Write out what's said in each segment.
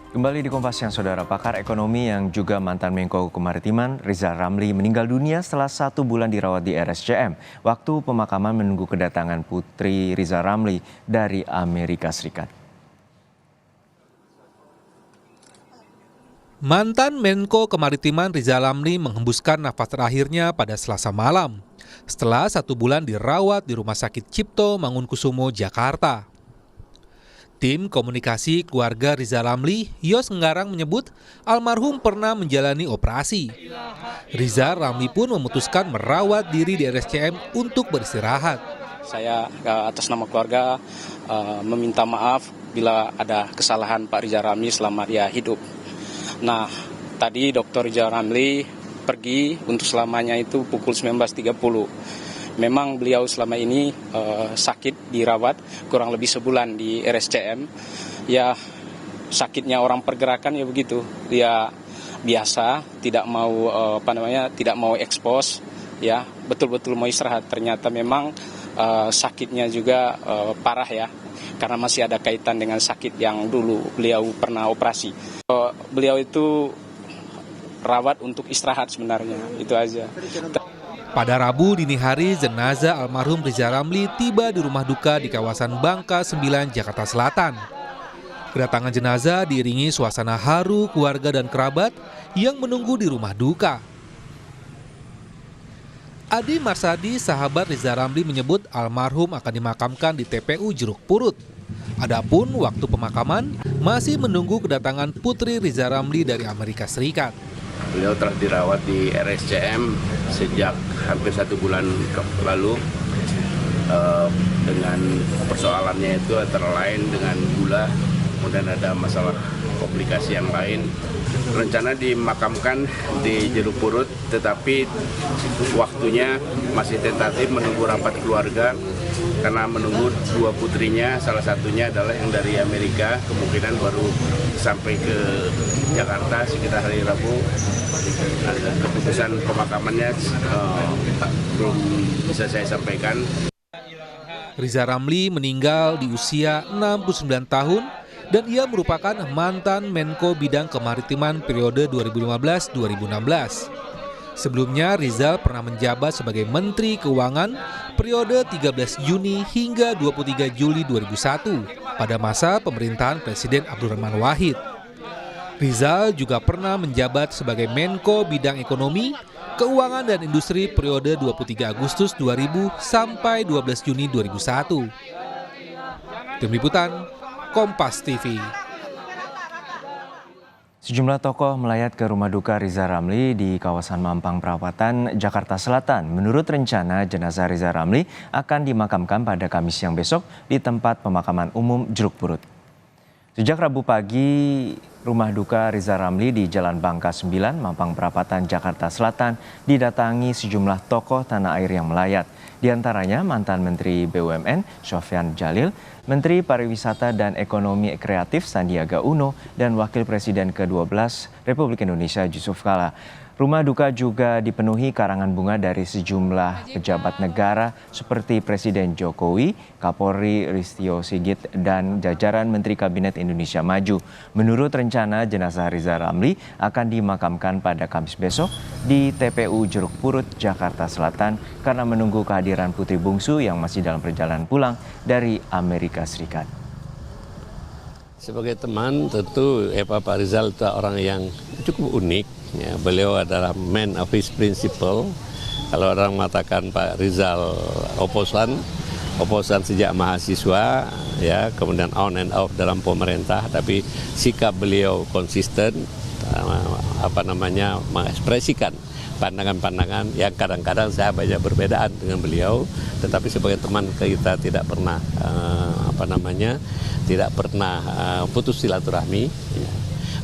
Kembali di Kompas Siang, Saudara. Pakar ekonomi yang juga mantan Menko Kemaritiman Rizal Ramli meninggal dunia setelah 1 bulan dirawat di RSCM. Waktu pemakaman menunggu kedatangan putri Rizal Ramli dari Amerika Serikat. Mantan Menko Kemaritiman Rizal Ramli menghembuskan nafas terakhirnya pada Selasa malam setelah 1 bulan dirawat di Rumah Sakit Cipto Mangunkusumo, Jakarta. Tim komunikasi keluarga Rizal Ramli, Yos Nggarang, menyebut almarhum pernah menjalani operasi. Rizal Ramli pun memutuskan merawat diri di RSCM untuk beristirahat. Saya atas nama keluarga meminta maaf bila ada kesalahan Pak Rizal Ramli selama dia hidup. Nah, tadi Dr. Rizal Ramli pergi untuk selamanya itu pukul 19.30. Memang beliau selama ini sakit dirawat kurang lebih sebulan di RSCM. Ya, sakitnya orang pergerakan ya begitu. Dia biasa tidak mau tidak mau ekspos, ya, betul-betul mau istirahat. Ternyata memang sakitnya juga parah ya. Karena masih ada kaitan dengan sakit yang dulu beliau pernah operasi. Beliau itu rawat untuk istirahat sebenarnya, itu aja. Pada Rabu dini hari, jenazah almarhum Rizal Ramli tiba di rumah duka di kawasan Bangka 9, Jakarta Selatan. Kedatangan jenazah diiringi suasana haru keluarga dan kerabat yang menunggu di rumah duka. Adi Marsadi, sahabat Rizal Ramli, menyebut almarhum akan dimakamkan di TPU Jeruk Purut. Adapun waktu pemakaman masih menunggu kedatangan putri Rizal Ramli dari Amerika Serikat. Beliau telah dirawat di RSCM sejak hampir 1 bulan lalu dengan persoalannya itu antara lain dengan gula, kemudian ada masalah komplikasi yang lain. Rencana dimakamkan di Jeruk Purut, tetapi waktunya masih tentatif menunggu rapat keluarga karena menunggu 2 putrinya, salah satunya adalah yang dari Amerika, kemungkinan baru sampai ke Jakarta sekitar hari Rabu. Keputusan pemakamannya belum bisa saya sampaikan. Rizal Ramli meninggal di usia 69 tahun dan ia merupakan mantan Menko Bidang Kemaritiman periode 2015-2016. Sebelumnya Rizal pernah menjabat sebagai Menteri Keuangan periode 13 Juni hingga 23 Juli 2001 pada masa pemerintahan Presiden Abdurrahman Wahid. Rizal juga pernah menjabat sebagai Menko Bidang Ekonomi, Keuangan dan Industri periode 23 Agustus 2000 sampai 12 Juni 2001. Tim Liputan, Kompas TV. Sejumlah tokoh melayat ke rumah duka Rizal Ramli di kawasan Mampang Perapatan, Jakarta Selatan. Menurut rencana, jenazah Rizal Ramli akan dimakamkan pada Kamis siang besok di tempat pemakaman umum Jeruk Purut. Sejak Rabu pagi, rumah duka Rizal Ramli di Jalan Bangka 9, Mampang Perapatan, Jakarta Selatan didatangi sejumlah tokoh tanah air yang melayat. Di antaranya mantan Menteri BUMN Sofyan Djalil, Menteri Pariwisata dan Ekonomi Kreatif Sandiaga Uno, dan Wakil Presiden ke-12 Republik Indonesia Yusuf Kala. Rumah duka juga dipenuhi karangan bunga dari sejumlah pejabat negara seperti Presiden Jokowi, Kapolri Listio Sigit, dan jajaran Menteri Kabinet Indonesia Maju. Menurut rencana, jenazah Rizal Ramli akan dimakamkan pada Kamis besok di TPU Jeruk Purut, Jakarta Selatan karena menunggu kehadiran putri bungsu yang masih dalam perjalanan pulang dari Amerika Serikat. Sebagai teman tentu Pak Rizal itu orang yang cukup unik. Ya, beliau adalah man of his principle. Kalau orang mengatakan Pak Rizal oposan sejak mahasiswa, ya, kemudian on and off dalam pemerintah, tapi sikap beliau konsisten, mengekspresikan pandangan-pandangan yang kadang-kadang saya banyak berbedaan dengan beliau, tetapi sebagai teman kita tidak pernah putus silaturahmi. Ya.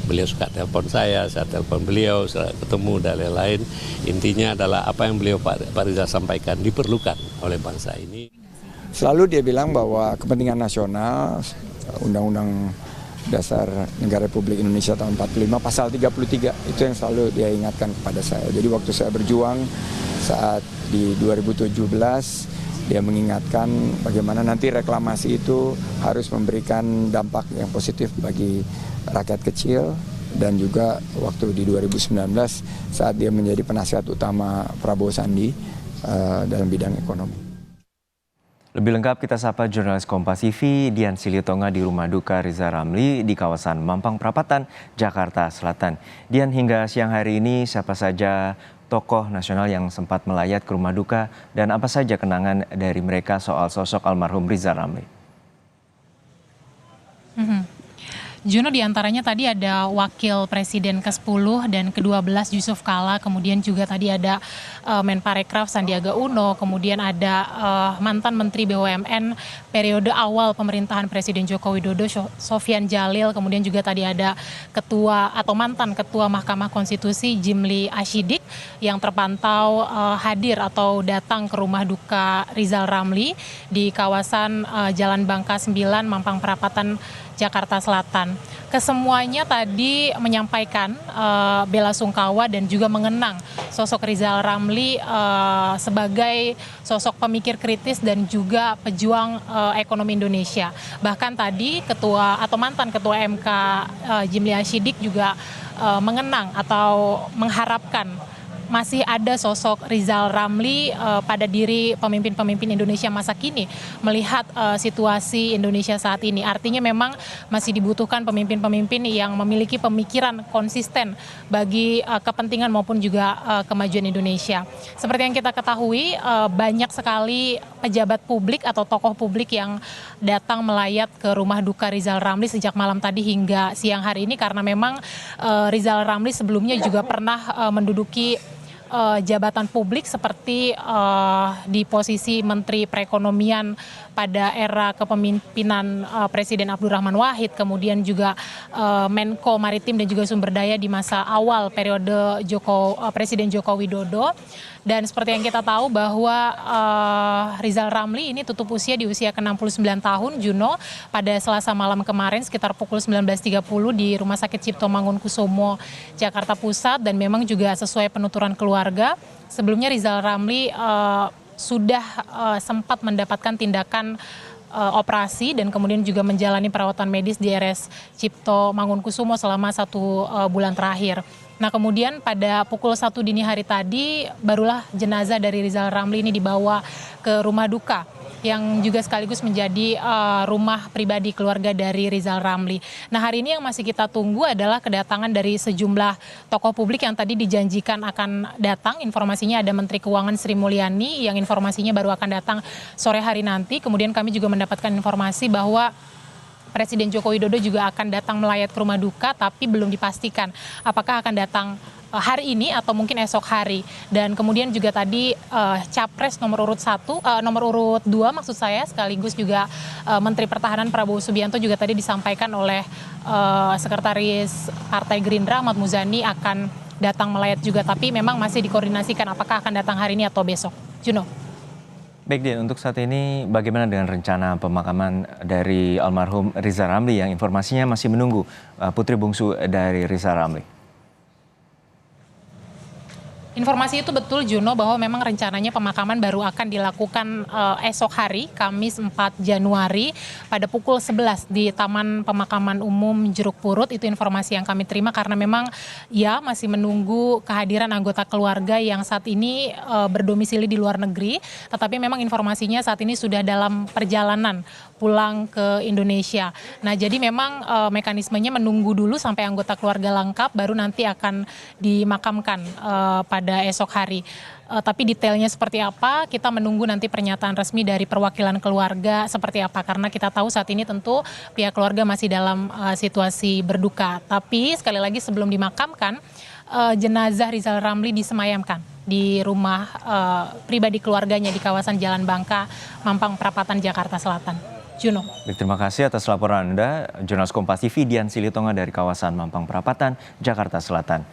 Beliau suka telepon saya telepon beliau, saya ketemu dan lain-lain. Intinya adalah apa yang beliau Pak Rizal sampaikan diperlukan oleh bangsa ini. Selalu dia bilang bahwa kepentingan nasional, Undang-Undang Dasar Negara Republik Indonesia tahun 45 pasal 33 itu yang selalu dia ingatkan kepada saya. Jadi waktu saya berjuang saat di 2017 dia mengingatkan bagaimana nanti reklamasi itu harus memberikan dampak yang positif bagi rakyat kecil, dan juga waktu di 2019 saat dia menjadi penasihat utama Prabowo Sandi dalam bidang ekonomi. Lebih lengkap kita sapa jurnalis Kompas TV Dian Silitonga di rumah duka Riza Ramli di kawasan Mampang Perapatan, Jakarta Selatan. Dian, hingga siang hari ini siapa saja tokoh nasional yang sempat melayat ke rumah duka dan apa saja kenangan dari mereka soal sosok almarhum Riza Ramli? Juno, diantaranya tadi ada Wakil Presiden ke-10 dan ke-12 Yusuf Kala, kemudian juga tadi ada Menparekraf Sandiaga Uno, kemudian ada mantan Menteri BUMN periode awal pemerintahan Presiden Joko Widodo Sofyan Jalil, kemudian juga tadi ada Ketua atau mantan Ketua Mahkamah Konstitusi Jimli Ashidik yang terpantau hadir atau datang ke rumah duka Rizal Ramli di kawasan Jalan Bangka 9, Mampang Perapatan, Jakarta Selatan. Kesemuanya tadi menyampaikan bela sungkawa dan juga mengenang sosok Rizal Ramli sebagai sosok pemikir kritis dan juga pejuang ekonomi Indonesia. Bahkan tadi ketua atau mantan ketua MK Jimli Ashidik juga mengenang atau mengharapkan masih ada sosok Rizal Ramli pada diri pemimpin-pemimpin Indonesia masa kini melihat situasi Indonesia saat ini. Artinya memang masih dibutuhkan pemimpin-pemimpin yang memiliki pemikiran konsisten bagi kepentingan maupun juga kemajuan Indonesia. Seperti yang kita ketahui, banyak sekali pejabat publik atau tokoh publik yang datang melayat ke rumah duka Rizal Ramli sejak malam tadi hingga siang hari ini, karena memang Rizal Ramli sebelumnya juga pernah menduduki jabatan publik seperti di posisi Menteri Perekonomian pada era kepemimpinan Presiden Abdurrahman Wahid, kemudian juga Menko Maritim dan juga Sumber Daya di masa awal periode Presiden Joko Widodo. Dan seperti yang kita tahu bahwa Rizal Ramli ini tutup usia di usia ke-69 tahun, Juno, pada Selasa malam kemarin sekitar pukul 19.30 di Rumah Sakit Cipto Mangunkusumo, Jakarta Pusat, dan memang juga sesuai penuturan keluarga. Sebelumnya Rizal Ramli sudah sempat mendapatkan tindakan operasi dan kemudian juga menjalani perawatan medis di RS Cipto Mangunkusumo selama 1 bulan terakhir. Nah, kemudian pada pukul 1 dini hari tadi barulah jenazah dari Rizal Ramli ini dibawa ke rumah duka yang juga sekaligus menjadi rumah pribadi keluarga dari Rizal Ramli. Nah, hari ini yang masih kita tunggu adalah kedatangan dari sejumlah tokoh publik yang tadi dijanjikan akan datang. Informasinya ada Menteri Keuangan Sri Mulyani yang informasinya baru akan datang sore hari nanti. Kemudian kami juga mendapatkan informasi bahwa Presiden Joko Widodo juga akan datang melayat ke rumah duka, tapi belum dipastikan apakah akan datang hari ini atau mungkin esok hari. Dan kemudian juga tadi Capres nomor urut 2 maksud saya, sekaligus juga Menteri Pertahanan Prabowo Subianto juga tadi disampaikan oleh Sekretaris Partai Gerindra Ahmad Muzani akan datang melayat juga, tapi memang masih dikoordinasikan apakah akan datang hari ini atau besok. Juno. Baik, Dian, untuk saat ini bagaimana dengan rencana pemakaman dari almarhum Riza Ramli yang informasinya masih menunggu putri bungsu dari Riza Ramli? Informasi itu betul, Juno, bahwa memang rencananya pemakaman baru akan dilakukan esok hari, Kamis 4 Januari pada pukul 11 di Taman Pemakaman Umum Jeruk Purut. Itu informasi yang kami terima karena memang ya masih menunggu kehadiran anggota keluarga yang saat ini berdomisili di luar negeri. Tetapi memang informasinya saat ini sudah dalam perjalanan pulang ke Indonesia. Nah, jadi memang mekanismenya menunggu dulu sampai anggota keluarga lengkap baru nanti akan dimakamkan pada esok hari. Tapi detailnya seperti apa, kita menunggu nanti pernyataan resmi dari perwakilan keluarga seperti apa. Karena kita tahu saat ini tentu pihak keluarga masih dalam situasi berduka. Tapi sekali lagi sebelum dimakamkan, jenazah Rizal Ramli disemayamkan di rumah pribadi keluarganya di kawasan Jalan Bangka, Mampang Perapatan, Jakarta Selatan. Juno. Terima kasih atas laporan Anda, jurnalis Kompas TV Dian Silitonga dari kawasan Mampang Perapatan, Jakarta Selatan.